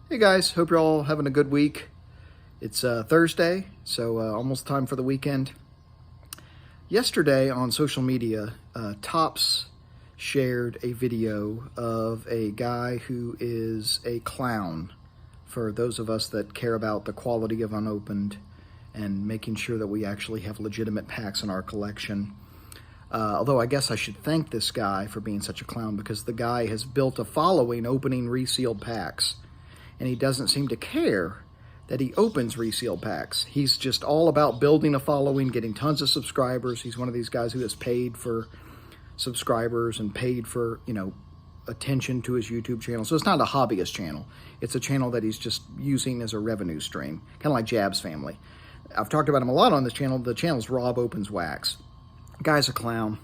Hey guys, hope you're all having a good week. It's Thursday, so almost time for the weekend. Yesterday on social media, Topps shared a video of a guy who is a clown for those of us that care about the quality of unopened and making sure that we actually have legitimate packs in our collection. Although I guess I should thank this guy for being such a clown, because the guy has built a following opening resealed packs. And he doesn't seem to care that he opens resealed packs. He's just all about building a following, getting tons of subscribers. He's one of these guys who has paid for subscribers and paid for, attention to his YouTube channel. So it's not a hobbyist channel. It's a channel that he's just using as a revenue stream, kind of like Jab's family. I've talked about him a lot on this channel. The channel's Rob Opens Wax. Guy's a clown.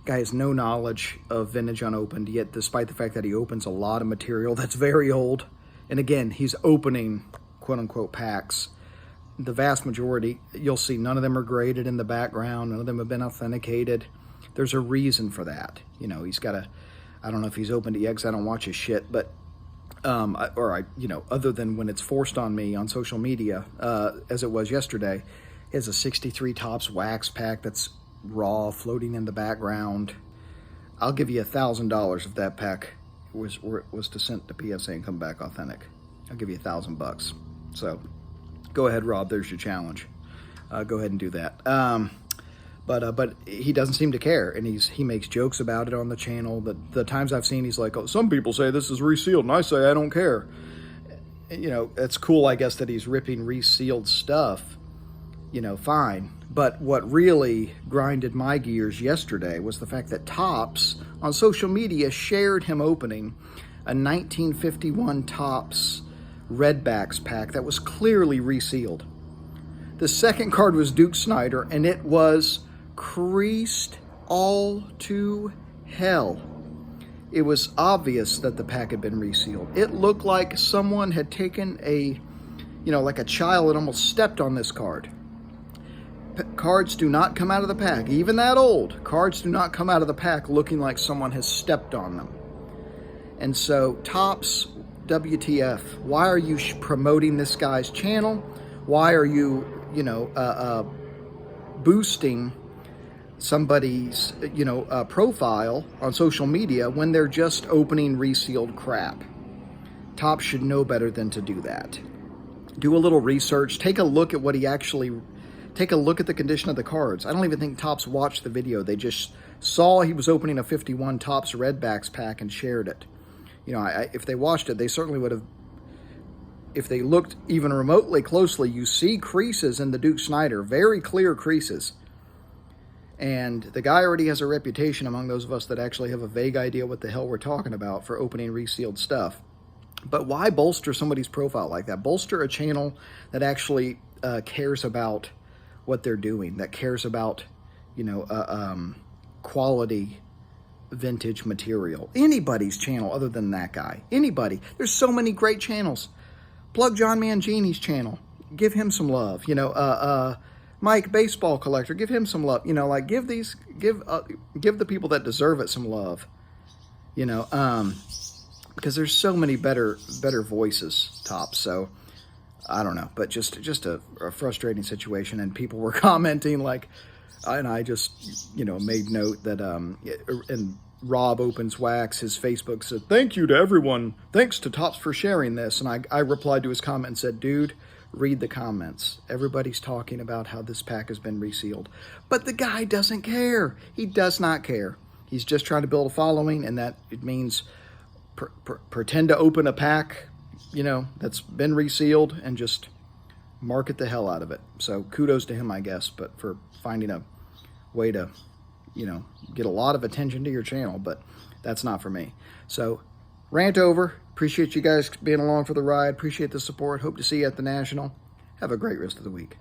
Guy has no knowledge of vintage unopened, yet despite the fact that he opens a lot of material that's very old. And again, he's opening quote-unquote packs. The vast majority, you'll see none of them are graded in the background. None of them have been authenticated. There's a reason for that. He's got I don't know if he's opened it yet because I don't watch his shit, but, other than when it's forced on me on social media, as it was yesterday, he has a 63 Topps wax pack that's raw, floating in the background. I'll give you $1,000 if that pack was to send to PSA and come back authentic. I'll give you $1,000. So go ahead, Rob. There's your challenge. Go ahead and do that. But he doesn't seem to care, and he makes jokes about it on the channel. The times I've seen, he's like, "Oh, some people say this is resealed, and I say I don't care." It's cool, I guess, that he's ripping resealed stuff. Fine. But what really grinded my gears yesterday was the fact that Topps on social media shared him opening a 1951 Topps Redbacks pack that was clearly resealed. The second card was Duke Snider, and it was creased all to hell. It was obvious that the pack had been resealed. It looked like someone had taken like a child and almost stepped on this card. Cards do not come out of the pack, even that old. Cards do not come out of the pack looking like someone has stepped on them. And so, Topps, WTF? Why are you promoting this guy's channel? Why are you, boosting somebody's, profile on social media when they're just opening resealed crap? Topps should know better than to do that. Do a little research. Take a look at what he actually... Take a look at the condition of the cards. I don't even think Topps watched the video. They just saw he was opening a 51 Topps Redbacks pack and shared it. If they watched it, they certainly would have. If they looked even remotely closely, you see creases in the Duke Snider, very clear creases. And the guy already has a reputation among those of us that actually have a vague idea what the hell we're talking about for opening resealed stuff. But why bolster somebody's profile like that? Bolster a channel that actually cares about what they're doing, that cares about, quality vintage material. Anybody's channel other than that guy. Anybody. There's so many great channels. Plug John Mangini's channel. Give him some love. Mike Baseball Collector. Give him some love. Give the people that deserve it some love. Because there's so many better voices, Topps. So I don't know, but just a frustrating situation, and people were commenting and I just, made note that, and Rob Opens Wax, his Facebook said, "Thank you to everyone. Thanks to Topps for sharing this." And I replied to his comment and said, "Dude, read the comments. Everybody's talking about how this pack has been resealed." But the guy doesn't care. He does not care. He's just trying to build a following, and that it means pretend to open a pack, that's been resealed, and just market the hell out of it. So kudos to him, I guess, but for finding a way to, get a lot of attention to your channel, but that's not for me. So rant over. Appreciate you guys being along for the ride. Appreciate the support. Hope to see you at the National. Have a great rest of the week.